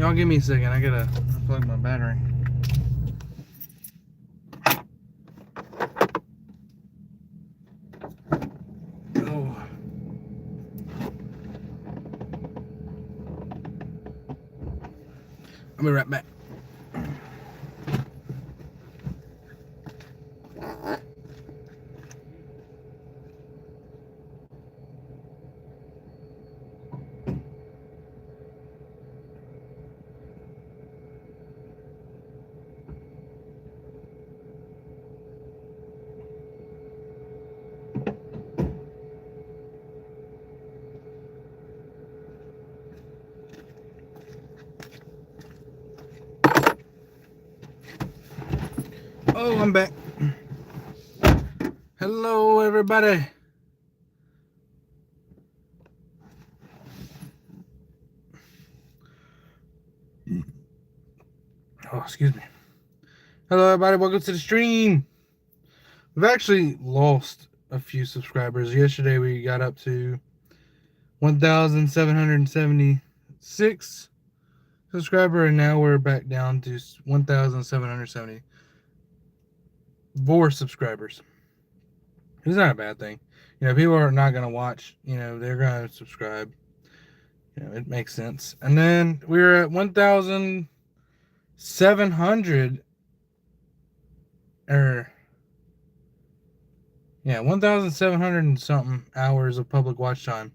Y'all give me a second. I gotta plug my battery. Oh. I'll be right back. Oh, I'm back. Hello, everybody. Oh, excuse me. Hello, everybody. Welcome to the stream. We've actually lost a few subscribers. Yesterday, we got up to 1,776 subscriber, and now we're back down to 1,774 subscribers. It's not a bad thing. You know, people are not going to watch. You know, they're going to subscribe. You know, it makes sense. And then we're at 1,700 1,700 and something hours of public watch time,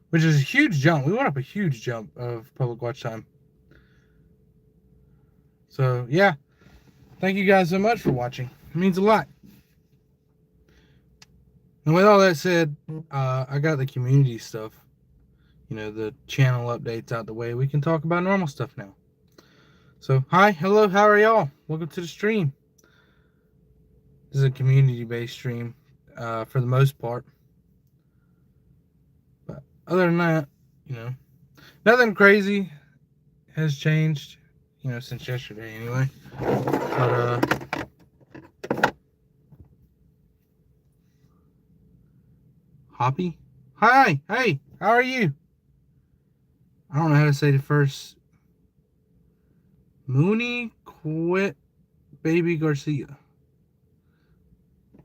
which is a huge jump. We went up a huge jump of public watch time. So, yeah. Thank you guys so much for watching. It means a lot. And with all that said, I got the community stuff, you know, the channel updates out the way. We can talk about normal stuff now. So, hi, hello, how are y'all? Welcome to the stream. This is a community-based stream for the most part. But other than that, you know, nothing crazy has changed, you know, since yesterday anyway. But, Hoppy? Hi, hey, how are you? I don't know how to say the first. Mooney Quit Baby Garcia.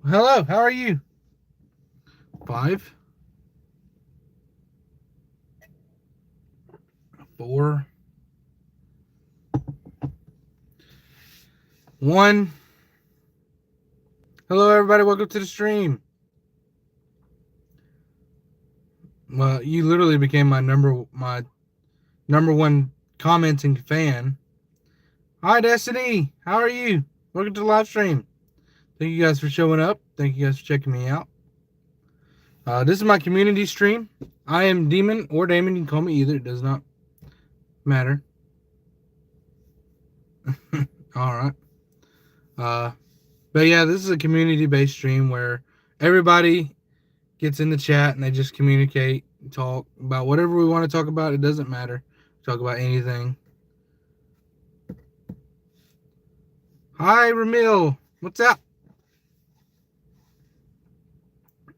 Hello, how are you? 5, 4, 1. Hello, everybody. Welcome to the stream. Well, you literally became my number one commenting fan. Hi, Destiny. How are you? Welcome to the live stream. Thank you guys for showing up. Thank you guys for checking me out. This is my community stream. I am Demon or Damon. You can call me either. It does not matter. All right. But yeah, this is a community-based stream where everybody gets in the chat and they just communicate, talk about whatever we want to talk about. It doesn't matter. Talk about anything. Hi, Ramil. What's up?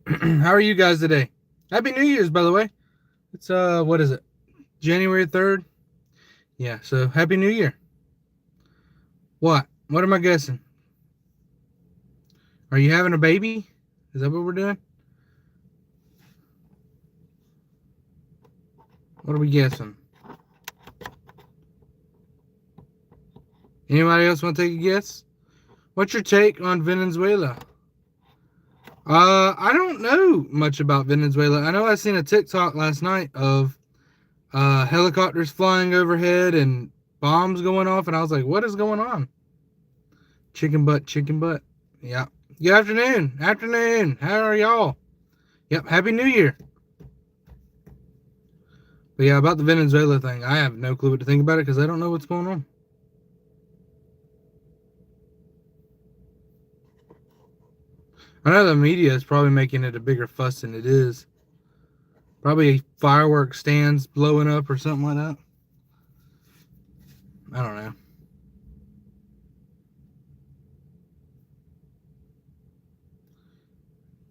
How are you guys today? Happy New Year's, by the way. It's what is it? January 3rd? Yeah, so Happy New Year. What? What am I guessing? Are you having a baby? Is that what we're doing? What are we guessing? Anybody else want to take a guess? What's your take on Venezuela? I don't know much about Venezuela. I know I seen a TikTok last night of helicopters flying overhead and bombs going off, and I was like, what is going on? Chicken butt, chicken butt. Yeah. Good afternoon. Afternoon. How are y'all? Yep. Happy New Year. But yeah, about the Venezuela thing, I have no clue what to think about it because I don't know what's going on. I know the media is probably making it a bigger fuss than it is. Probably fireworks stands blowing up or something like that. I don't know.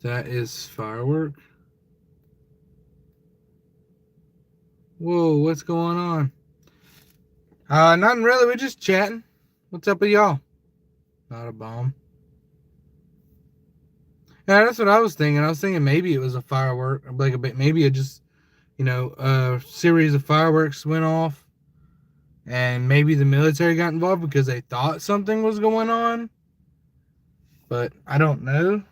That is firework. Whoa, what's going on? Nothing really. We're just chatting. What's up with y'all? Not a bomb. Yeah, that's what I was thinking. I was thinking maybe it was a firework, like a bit. Maybe it just, a series of fireworks went off, and maybe the military got involved because they thought something was going on. But I don't know.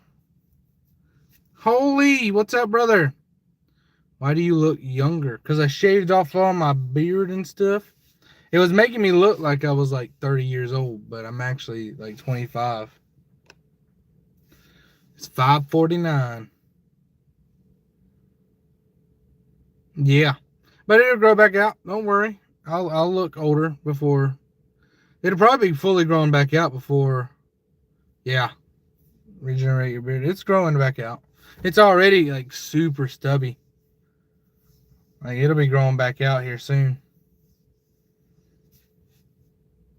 Holy, what's up, brother? Why do you look younger? Because I shaved off all my beard and stuff. It was making me look like I was like 30 years old, but I'm actually like 25. It's 5:49. Yeah, but it'll grow back out. Don't worry. I'll look older before. It'll probably be fully grown back out before. Yeah, regenerate your beard. It's growing back out. It's already like super stubby. Like it'll be growing back out here soon.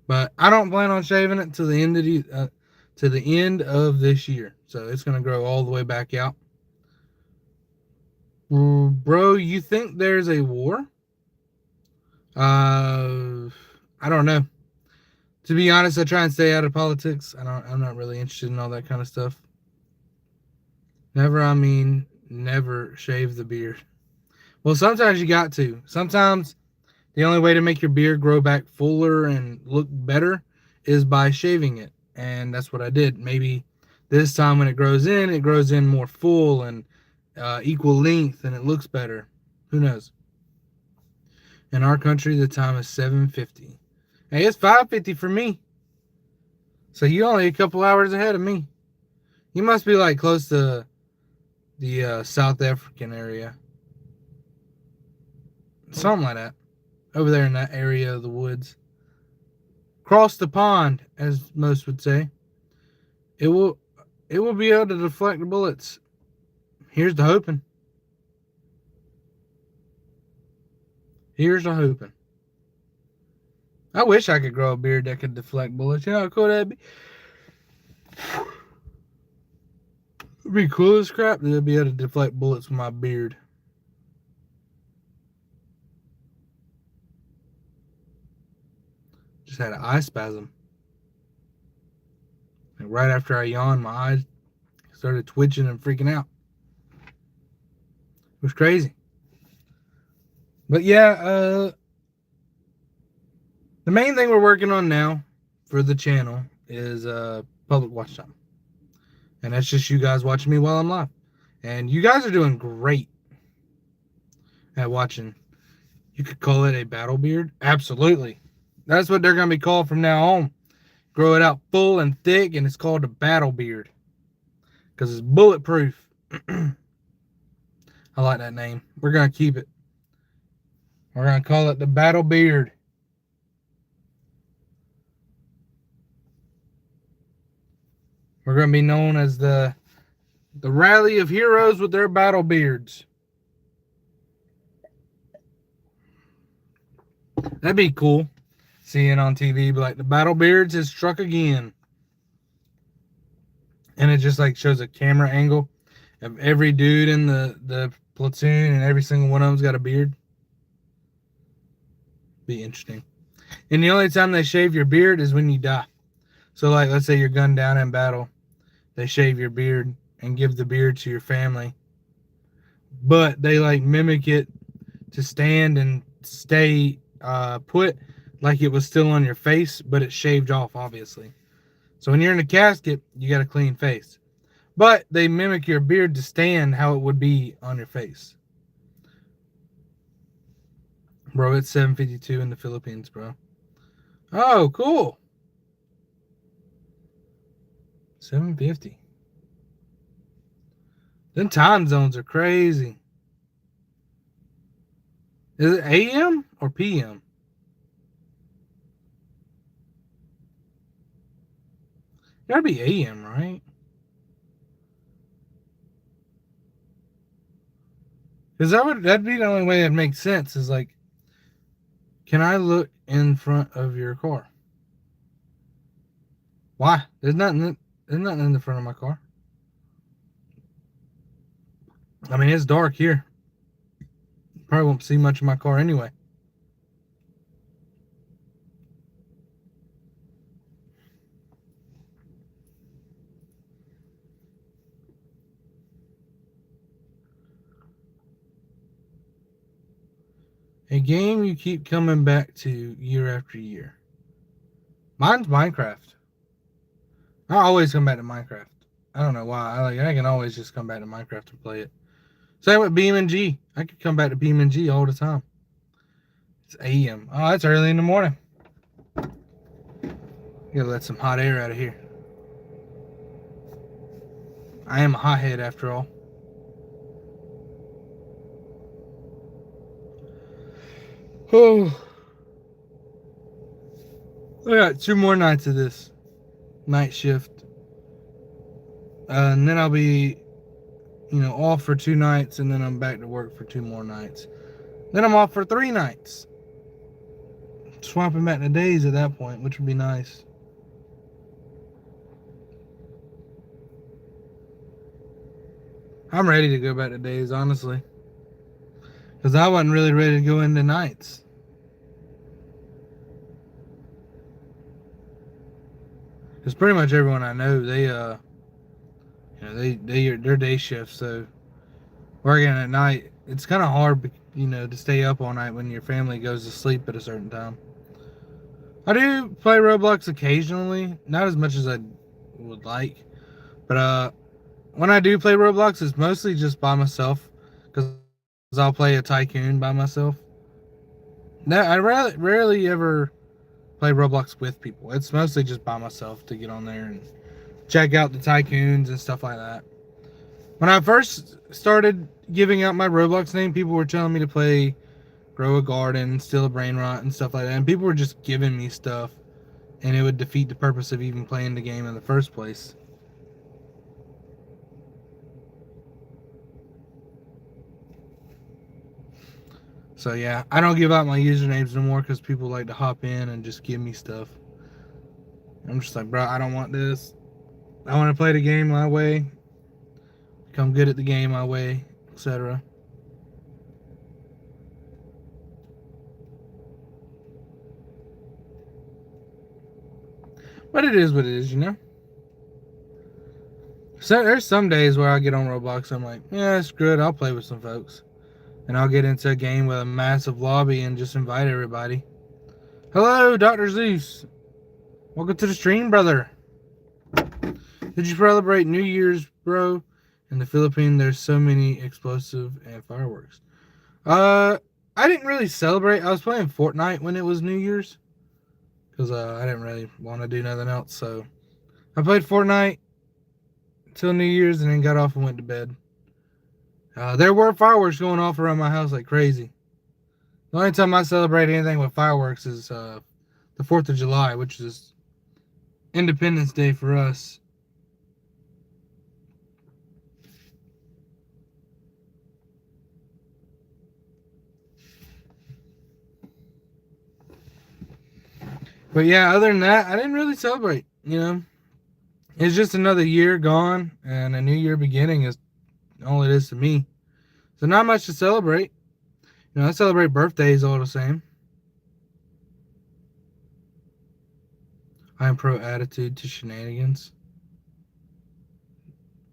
But I don't plan on shaving it to the end of this year. So it's gonna grow all the way back out. Bro, you think there's a war? I don't know. To be honest, I try and stay out of politics. I'm not really interested in all that kind of stuff. Never, I mean, never shave the beard. Well, sometimes you got to. Sometimes the only way to make your beard grow back fuller and look better is by shaving it. And that's what I did. Maybe this time when it grows in more full and equal length and it looks better. Who knows? In our country, the time is 7:50. Hey, it's 5:50 for me. So you're only a couple hours ahead of me. You must be like close to the South African area. Something like that. Over there in that area of the woods. Cross the pond, as most would say. It will be able to deflect the bullets. Here's the hoping. Here's the hoping. I wish I could grow a beard that could deflect bullets. You know how cool that'd be? It'd be cool as crap to be able to deflect bullets with my beard. Just had an eye spasm. And right after I yawned, my eyes started twitching and freaking out. It was crazy. But yeah, the main thing we're working on now for the channel is public watch time. And that's just you guys watching me while I'm live. And you guys are doing great at watching. You could call it a battle beard. Absolutely. That's what they're going to be called from now on. Grow it out full and thick, and it's called a battle beard. Because it's bulletproof. I like that name. We're going to keep it. We're going to call it the battle beard. We're going to be known as the rally of heroes with their battle beards. That'd be cool. Seeing on TV, but like the battle beards has struck again. And it just like shows a camera angle of every dude in the platoon, and every single one of them's got a beard. Be interesting. And the only time they shave your beard is when you die. So like, let's say you're gunned down in battle. They shave your beard and give the beard to your family. But they like mimic it to stand and stay put like it was still on your face, but it's shaved off, obviously. So when you're in a casket, you got a clean face. But they mimic your beard to stand how it would be on your face. Bro, it's 7:52 in the Philippines, bro. Oh, cool. 7:50. Them time zones are crazy. Is it AM or PM? It gotta be AM, right? Because that'd be the only way it makes sense. Is like, can I look in front of your car? Why? There's nothing in the front of my car. I mean, it's dark here. Probably won't see much of my car anyway. A game you keep coming back to year after year. Mine's Minecraft. I always come back to Minecraft. I don't know why. I can always just come back to Minecraft and play it. Same with BeamNG. I could come back to BeamNG all the time. It's AM. Oh, it's early in the morning. Gotta let some hot air out of here. I am a hothead after all. Oh. I got 2 more nights of this night shift. And then I'll be, off for 2 nights, and then I'm back to work for 2 more nights. Then I'm off for 3 nights. Swapping back the days at that point, which would be nice. I'm ready to go back to days, honestly. Because I wasn't really ready to go into nights. Because pretty much everyone I know, they're day shifts, so working at night, it's kind of hard, to stay up all night when your family goes to sleep at a certain time. I do play Roblox occasionally, not as much as I would like, but when I do play Roblox, it's mostly just by myself, because I'll play a tycoon by myself. I rarely ever play Roblox with people. It's mostly just by myself to get on there and check out the tycoons and stuff like that. When I first started giving out my Roblox name, people were telling me to play Grow a Garden, Steal a Brain Rot, and stuff like that. And people were just giving me stuff, and it would defeat the purpose of even playing the game in the first place. So yeah, I don't give out my usernames no more because people like to hop in and just give me stuff. I'm just like, bro, I don't want this. I want to play the game my way, become good at the game my way, etc. But it is what it is, So there's some days where I get on Roblox, I'm like, yeah, screw it, I'll play with some folks. And I'll get into a game with a massive lobby and just invite everybody. Hello, Dr. Zeus. Welcome to the stream, brother. Did you celebrate New Year's, bro? In the Philippines, there's so many explosive and fireworks. I didn't really celebrate. I was playing Fortnite when it was New Year's. Because I didn't really want to do nothing else. So I played Fortnite till New Year's and then got off and went to bed. There were fireworks going off around my house like crazy. The only time I celebrate anything with fireworks is the 4th of July, which is Independence Day for us. But yeah, other than that, I didn't really celebrate, It's just another year gone, and a new year beginning is all it is to me. So not much to celebrate. I celebrate birthdays all the same. I am pro attitude to shenanigans.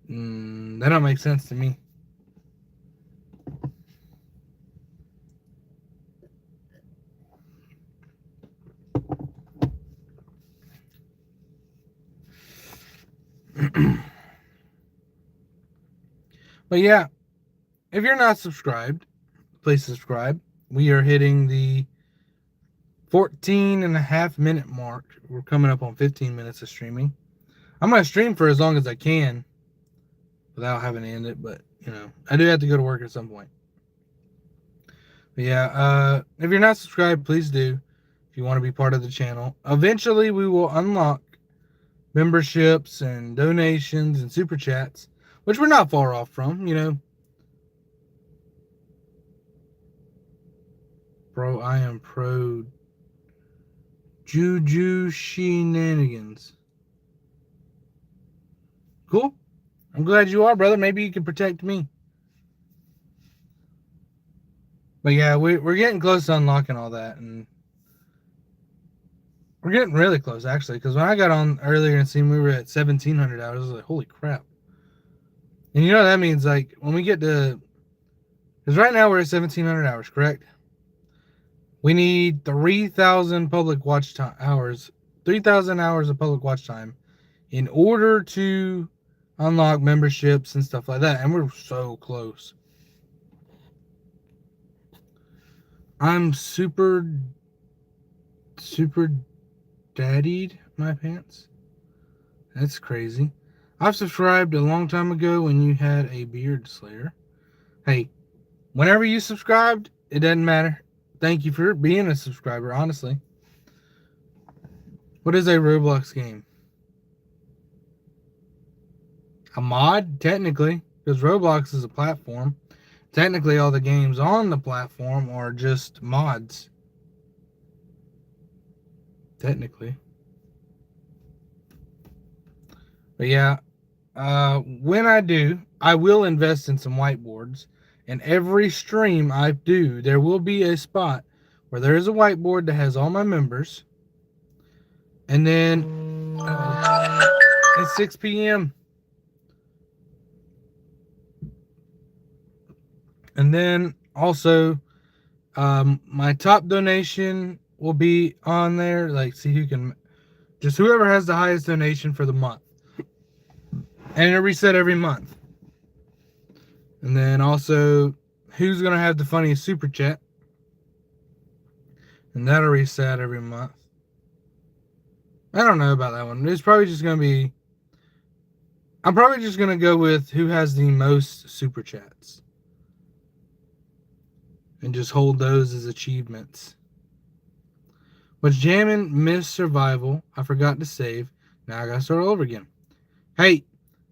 That don't make sense to me. But yeah, if you're not subscribed, please subscribe. We are hitting the 14.5-minute mark. We're coming up on 15 minutes of streaming. I'm going to stream for as long as I can without having to end it, but, I do have to go to work at some point. But yeah, if you're not subscribed, please do if you want to be part of the channel. Eventually, we will unlock memberships and donations and super chats, which we're not far off from, Bro, I am pro Juju shenanigans. Cool. I'm glad you are, brother. Maybe you can protect me. But yeah, we're getting close to unlocking all that, and we're getting really close, actually, because when I got on earlier and seen we were at 1,700 hours, I was like, holy crap. And you know what that means, like, when we get to... Because right now we're at 1,700 hours, correct? We need 3,000 public watch hours, 3,000 hours of public watch time in order to unlock memberships and stuff like that. And we're so close. I'm super daddied my pants. That's crazy. I've subscribed a long time ago when you had a beard, Slayer. Hey, whenever you subscribed, it doesn't matter. Thank you for being a subscriber, honestly. What is a Roblox game? A mod, technically, because Roblox is a platform. Technically, all the games on the platform are just mods. Technically. But yeah, when I do, I will invest in some whiteboards. And every stream I do, there will be a spot where there is a whiteboard that has all my members. And then it's 6 p.m. And then also, my top donation will be on there. Like, see who can, just whoever has the highest donation for the month. And it'll reset every month. And then also, who's going to have the funniest super chat. And that'll reset every month. I don't know about that one. It's probably just going to be, I'm probably just going to go with who has the most super chats. And just hold those as achievements. Was jamming Miss Survival. I forgot to save. Now I got to start all over again. Hey,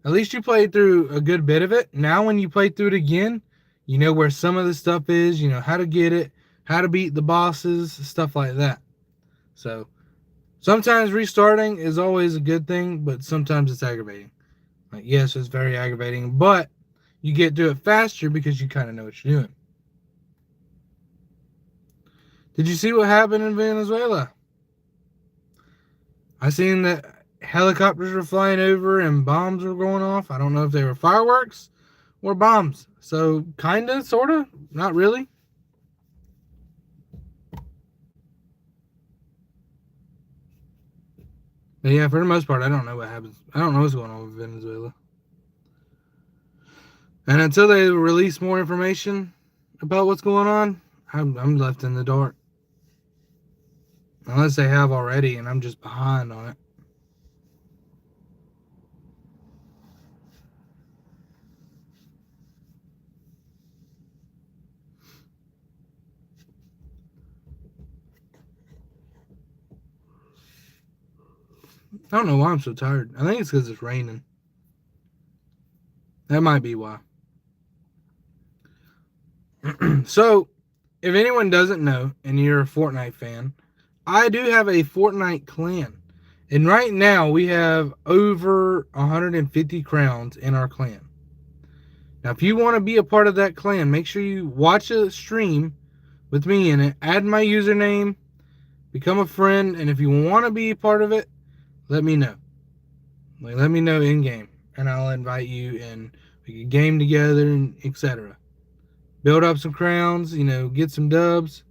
at least you played through a good bit of it. Now when you play through it again, you know where some of the stuff is. You know how to get it. How to beat the bosses. Stuff like that. So, sometimes restarting is always a good thing, but sometimes it's aggravating. Like, yes, it's very aggravating, but you get to it faster because you kind of know what you're doing. Did you see what happened in Venezuela? I seen that helicopters were flying over and bombs were going off. I don't know if they were fireworks or bombs. So, kinda, sorta, not really. But yeah, for the most part, I don't know what happens. I don't know what's going on with Venezuela. And until they release more information about what's going on, I'm left in the dark. Unless they have already and I'm just behind on it. I don't know why I'm so tired. I think it's because it's raining. That might be why. So, if anyone doesn't know, and you're a Fortnite fan, I do have a Fortnite clan. And right now, we have over 150 crowns in our clan. Now, if you want to be a part of that clan, make sure you watch a stream with me in it. Add my username. Become a friend. And if you want to be a part of it, let me know. Like, let me know in-game. And I'll invite you and we can game together and etc. Build up some crowns, you know, get some dubs.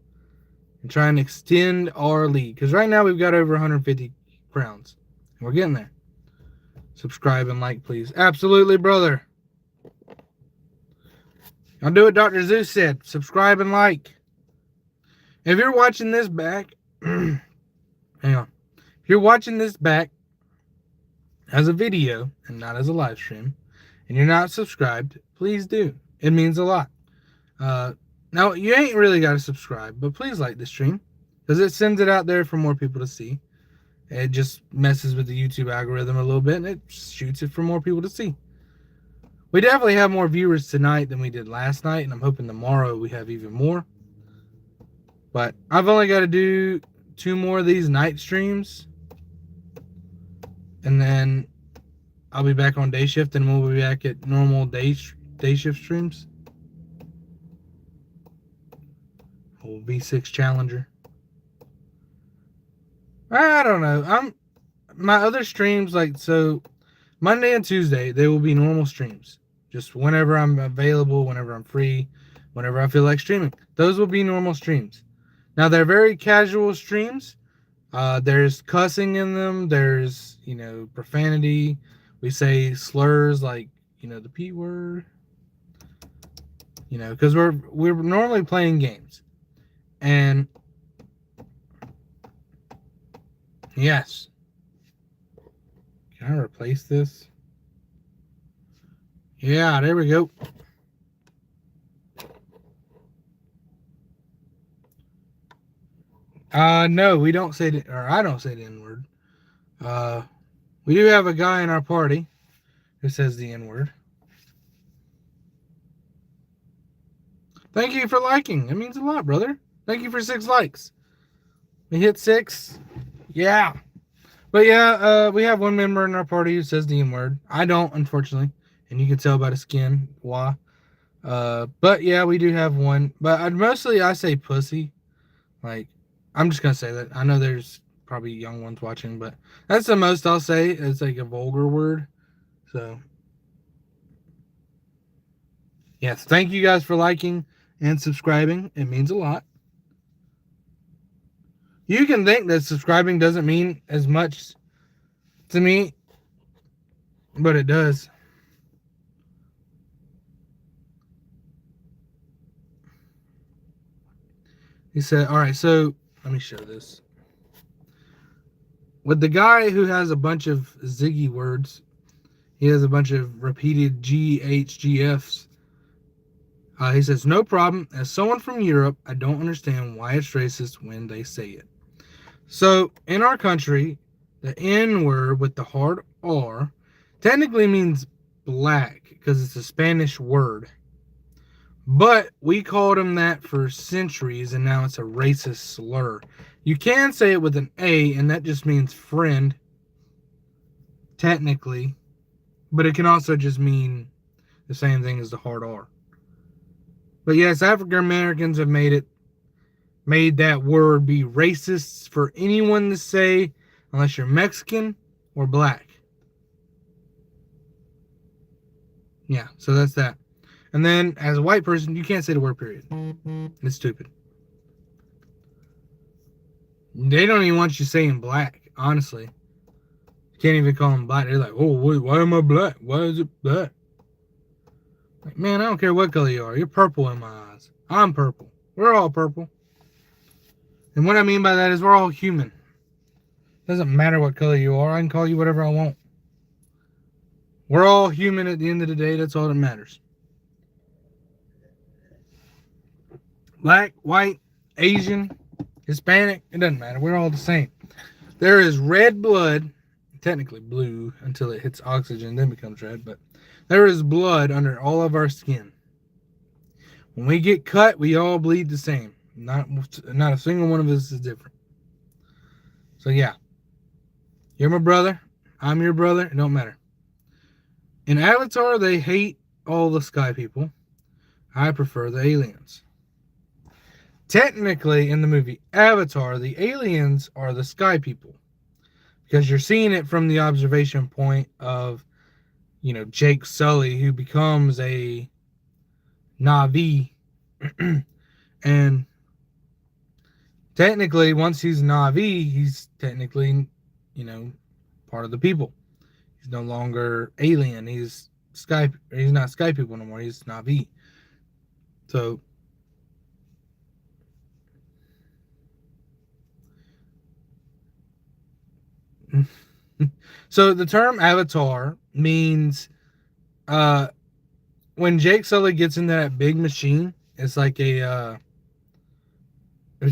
And try and extend our lead. Because right now we've got over 150 crowns. And we're getting there. Subscribe and like, please. Absolutely, brother. I'll do what Dr. Zeus said. Subscribe and like. If you're watching this back, hang on. If you're watching this back as a video and not as a live stream, and you're not subscribed, please do. It means a lot. Now, you ain't really got to subscribe, but please like the stream because it sends it out there for more people to see. It just messes with the YouTube algorithm a little bit, and it shoots it for more people to see. We definitely have more viewers tonight than we did last night, and I'm hoping tomorrow we have even more. But I've only got to do 2 more of these night streams, and then I'll be back on day shift, and we'll be back at normal day shift streams. Old V6 Challenger. I don't know. My other streams, like, so Monday and Tuesday, they will be normal streams. Just whenever I'm available, whenever I'm free, whenever I feel like streaming. Those will be normal streams. Now, they're very casual streams. There's cussing in them. There's, profanity. We say slurs like, the P word. Because we're normally playing games. And yes. Can I replace this? Yeah, there we go. No, we don't say the, or I don't say the N-word. We do have a guy in our party who says the N-word. Thank you for liking. It means a lot, brother. Thank you for 6 likes. We hit 6. Yeah. But yeah, we have one member in our party who says the N-word. I don't, unfortunately. And you can tell by the skin why. But yeah, we do have one. But mostly I say pussy. Like, I'm just going to say that. I know there's probably young ones watching, but that's the most I'll say. It's like a vulgar word. So, yes, thank you guys for liking and subscribing. It means a lot. You can think that subscribing doesn't mean as much to me, but it does. He said, all right, so let me show this. With the guy who has a bunch of Ziggy words, he has a bunch of repeated GHGFs. He says, no problem. As someone from Europe, I don't understand why it's racist when they say it. So, in our country, the N word with the hard R technically means black because it's a Spanish word. But we called him that for centuries, and now it's a racist slur. You can say it with an A, and that just means friend, technically. But it can also just mean the same thing as the hard R. But yes, African Americans have made that word be racist for anyone to say, unless you're Mexican or black. Yeah, so that's that. And then, as a white person, you can't say the word period. It's stupid. They don't even want you saying black, honestly. You can't even call them black. They're like, oh, wait, why am I black? Why is it black? Like, man, I don't care what color you are. You're purple in my eyes. I'm purple. We're all purple. And what I mean by that is we're all human. Doesn't matter what color you are. I can call you whatever I want. We're all human at the end of the day. That's all that matters. Black, white, Asian, Hispanic, it doesn't matter. We're all the same. There is red blood, technically blue until it hits oxygen, then becomes red, but there is blood under all of our skin. When we get cut, we all bleed the same. Not a single one of us is different. So yeah. You're my brother. I'm your brother. It don't matter. In Avatar, they hate all the sky people. I prefer the aliens. Technically, in the movie Avatar, the aliens are the sky people. Because you're seeing it from the observation point of, Jake Sully, who becomes a Na'vi. And technically, once he's Na'vi, he's technically, part of the people. He's no longer alien. He's not sky people no more. He's Na'vi. So, so the term avatar means when Jake Sully gets into that big machine, it's like it's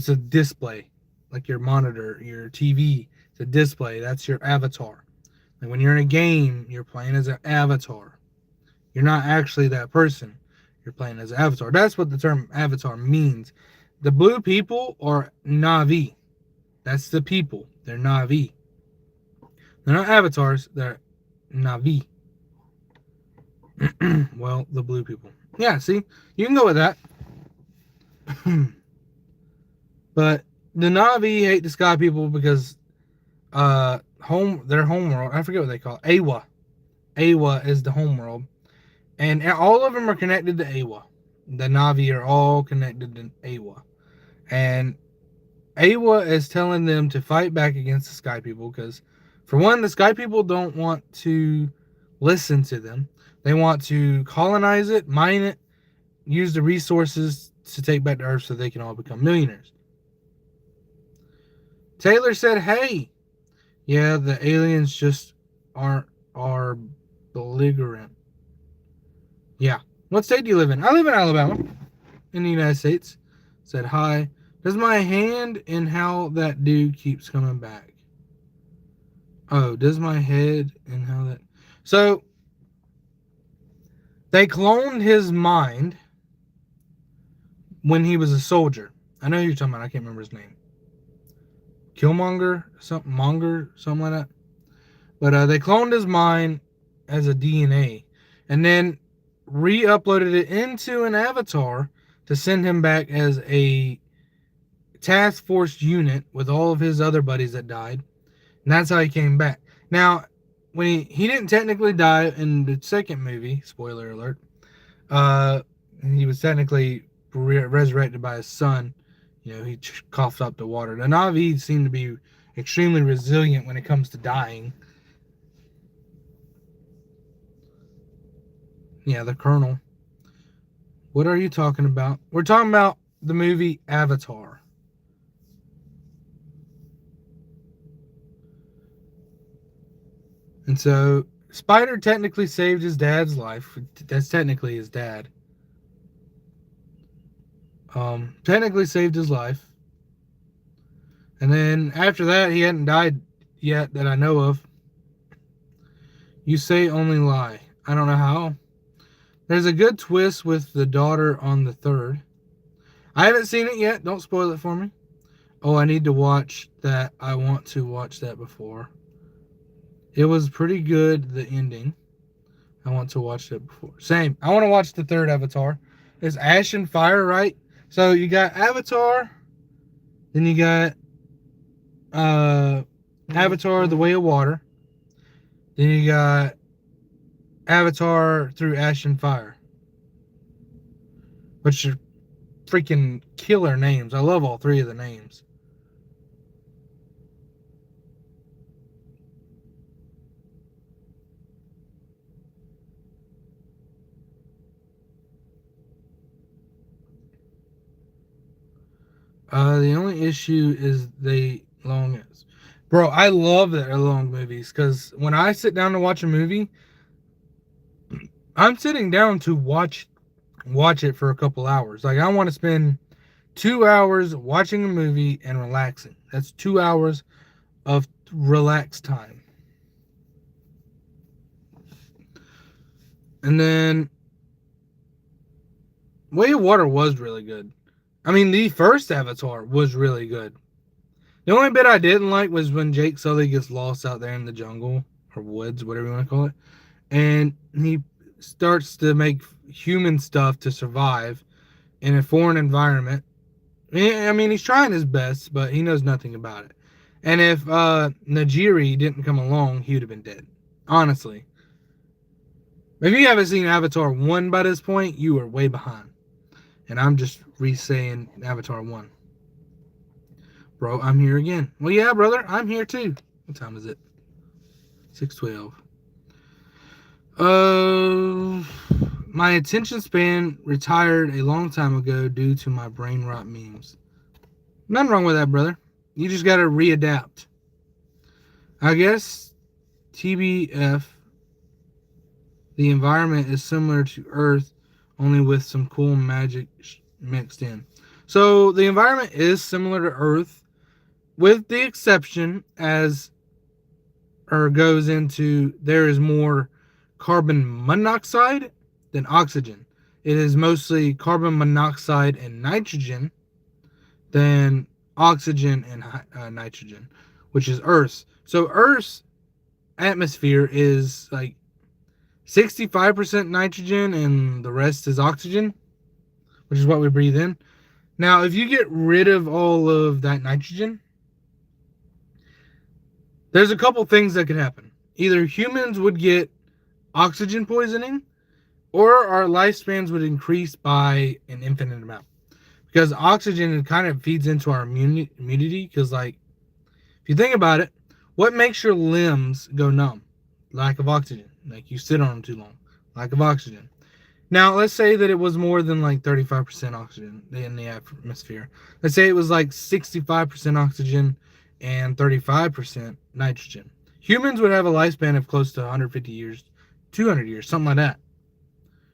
a display, like your monitor, your TV. It's a display. That's your avatar. Like when you're in a game, you're playing as an avatar. You're not actually that person. You're playing as an avatar. That's what the term avatar means. The blue people are Na'vi. That's the people. They're Na'vi. They're not avatars. They're Na'vi. Well, the blue people. Yeah, see? You can go with that. But the Na'vi hate the sky people because their homeworld, I forget what they call it. Awa. Awa is the homeworld. And all of them are connected to Awa. The Na'vi are all connected to Awa. And Awa is telling them to fight back against the Sky People because, for one, the Sky People don't want to listen to them. They want to colonize it, mine it, use the resources to take back to Earth so they can all become millionaires. Taylor said, hey, yeah, the aliens just are belligerent. Yeah. What state do you live in? I live in Alabama, in the United States. Said, hi. Does my hand in how that dude keeps coming back? Oh, does my head and how that... So, they cloned his mind when he was a soldier. I know who you're talking about. I can't remember his name. Killmonger? Something like that. But they cloned his mind as a DNA. And then re-uploaded it into an avatar to send him back as a task force unit with all of his other buddies that died. And that's how he came back. Now, when he didn't technically die in the second movie, spoiler alert, he was technically resurrected by his son. You know, he coughed up the water. The Na'vi seem to be extremely resilient when it comes to dying. Yeah, the Colonel. What are you talking about? We're talking about the movie Avatar. And so, Spider technically saved his dad's life. That's technically his dad. Technically saved his life. And then after that, he hadn't died yet that I know of. You say only lie. I don't know how. There's a good twist with the daughter on the third. I haven't seen it yet. Don't spoil it for me. Oh, I need to watch that. I want to watch that before. It was pretty good, the ending. I want to watch that before. Same. I want to watch the third Avatar. It's Ash and Fire, right? So you got Avatar. Then you got Avatar, The Way of Water. Then you got Avatar through Ash and Fire. Which are freaking killer names. I love all three of the names. The only issue is they long. Bro, I love that they're long movies because when I sit down to watch a movie, I'm sitting down to watch it for a couple hours. Like, I want to spend 2 hours watching a movie and relaxing. That's 2 hours of relaxed time. And then Way of Water was really good. I mean, the first Avatar was really good. The only bit I didn't like was when Jake Sully gets lost out there in the jungle or woods, whatever you want to call it. And he starts to make human stuff to survive in a foreign environment. I mean, he's trying his best, but he knows nothing about it. And if Najiri didn't come along, he would have been dead. Honestly. If you haven't seen Avatar 1 by this point, you are way behind. And I'm just re-saying Avatar 1. Bro, I'm here again. Well, yeah, brother, I'm here too. What time is it? 6:12. My attention span retired a long time ago due to my brain rot memes. Nothing wrong with that, brother. You just gotta readapt. I guess TBF, the environment is similar to Earth, only with some cool magic mixed in. So the environment is similar to Earth, with the exception goes into there is more carbon monoxide than oxygen. It is mostly carbon monoxide and nitrogen than oxygen and nitrogen, which is Earth's. So Earth's atmosphere is like 65% nitrogen and the rest is oxygen, which is what we breathe in. Now, if you get rid of all of that nitrogen, there's a couple things that could happen. Either humans would get oxygen poisoning, or our lifespans would increase by an infinite amount. because oxygen kind of feeds into our immunity. Because, like, if you think about it, what makes your limbs go numb? Lack of oxygen. Like, you sit on them too long. Lack of oxygen. Now, let's say that it was more than like 35% oxygen in the atmosphere. Let's say it was like 65% oxygen and 35% nitrogen. Humans would have a lifespan of close to 150 years, 200 years, something like that.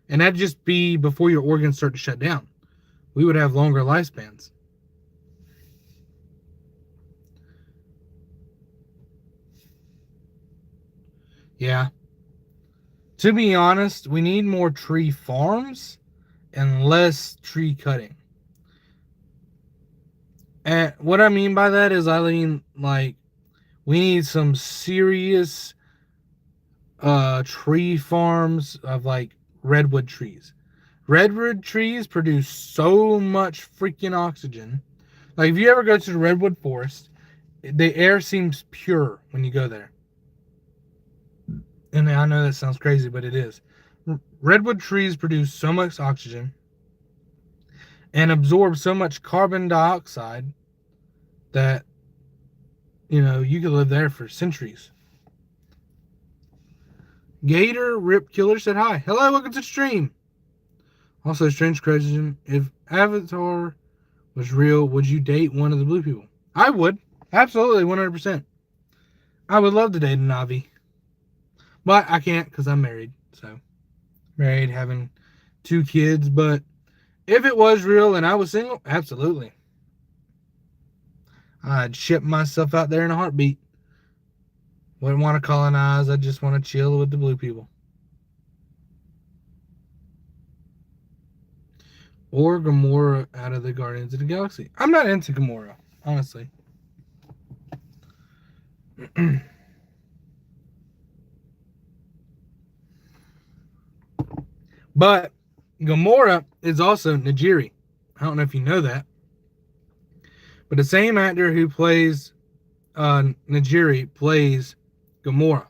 And that'd just be before your organs start to shut down. We would have longer lifespans. Yeah. To be honest, we need more tree farms and less tree cutting. And what I mean by that is, I mean, like, we need some serious tree farms of like redwood trees. Redwood trees produce so much freaking oxygen. Like, if you ever go to the redwood forest, the air seems pure when you go there. And I know that sounds crazy, but it is. Redwood trees produce so much oxygen and absorb so much carbon dioxide that, you could live there for centuries. Gator Rip Killer said hi. Hello, welcome to the stream. Also, strange question. If Avatar was real, would you date one of the blue people? I would. Absolutely, 100%. I would love to date a Navi. But I can't because I'm married. So, married, having 2 kids. But if it was real and I was single, absolutely. I'd ship myself out there in a heartbeat. Wouldn't want to colonize. I just want to chill with the blue people. Or Gamora out of the Guardians of the Galaxy. I'm not into Gamora, honestly. But Gamora is also Nigiri. I don't know if you know that. But the same actor who plays Nigiri plays Gamora.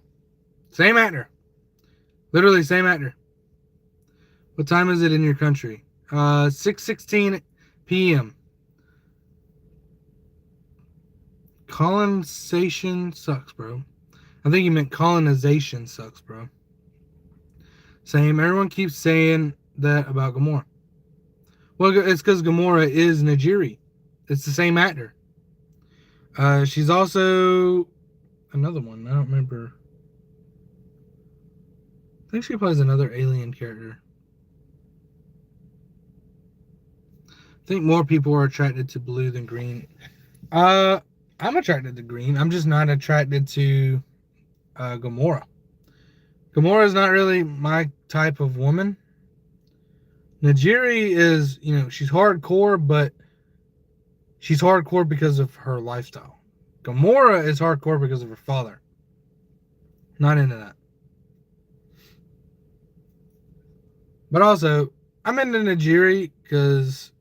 Same actor. Literally same actor. What time is it in your country? 6:16 p.m. Colonization sucks, bro. I think you meant colonization sucks, bro. Same. Everyone keeps saying that about Gamora. Well, it's because Gamora is Nigiri. It's the same actor. She's also another one. I don't remember. I think she plays another alien character. I think more people are attracted to blue than green. I'm attracted to green. I'm just not attracted to Gamora. Gamora is not really my type of woman. Nigiri is, she's hardcore, but she's hardcore because of her lifestyle. Gamora is hardcore because of her father. Not into that. But also, I'm into Nigiri because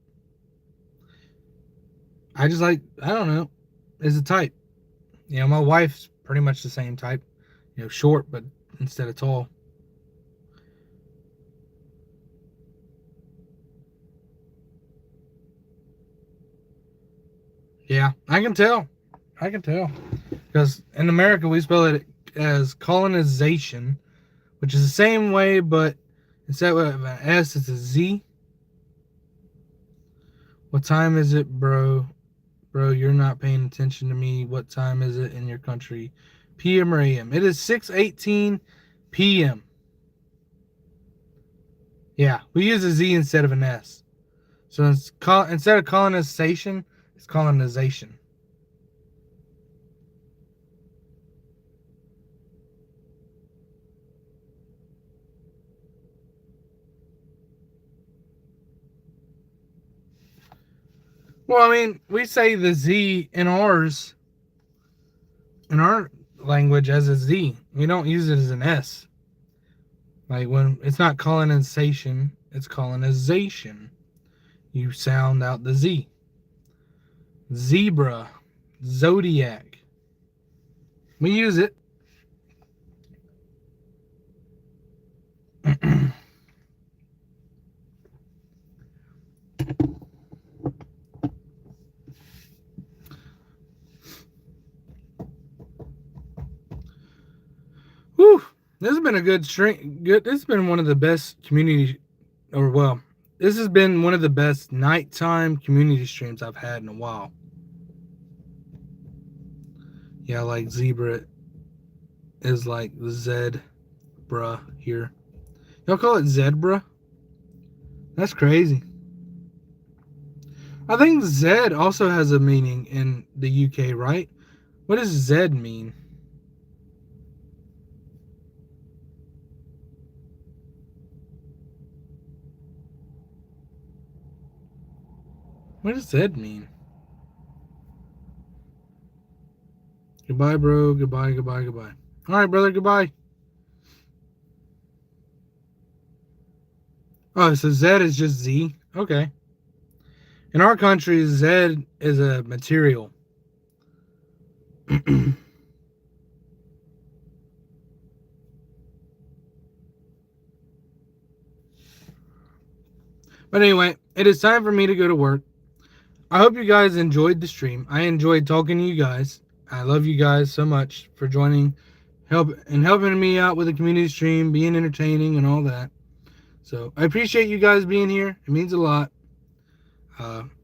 I just like, I don't know, is a type. My wife's pretty much the same type. Short, but instead of tall. Yeah, I can tell. Because in America, we spell it as colonization, which is the same way, but instead of an S, it's a Z. What time is it, bro? Bro, you're not paying attention to me. What time is it in your country? PM or AM? It is 6:18 PM. Yeah, we use a Z instead of an S. So instead of colonization, it's colonization. Well, I mean, we say the Z in our language as a Z. We don't use it as an S. Like, when it's not colonization, it's colonization. You sound out the Z. Zebra, zodiac. We use it. This has been a good stream. Good. This has been one of the best community, or well, this has been one of the best nighttime community streams I've had in a while. Yeah, like Zebra is like the Zebra here. Y'all call it Zebra? That's crazy. I think Z also has a meaning in the UK, right? What does Z mean? What does Z mean? Goodbye, bro. Goodbye, goodbye, goodbye. All right, brother. Goodbye. Oh, so Z is just Z? Okay. In our country, Z is a material. But anyway, it is time for me to go to work. I hope you guys enjoyed the stream. I enjoyed talking to you guys. I love you guys so much for joining, helping me out with the community stream, being entertaining and all that. So I appreciate you guys being here. It means a lot.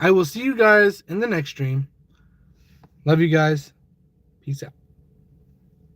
I will see you guys in the next stream. Love you guys. Peace out.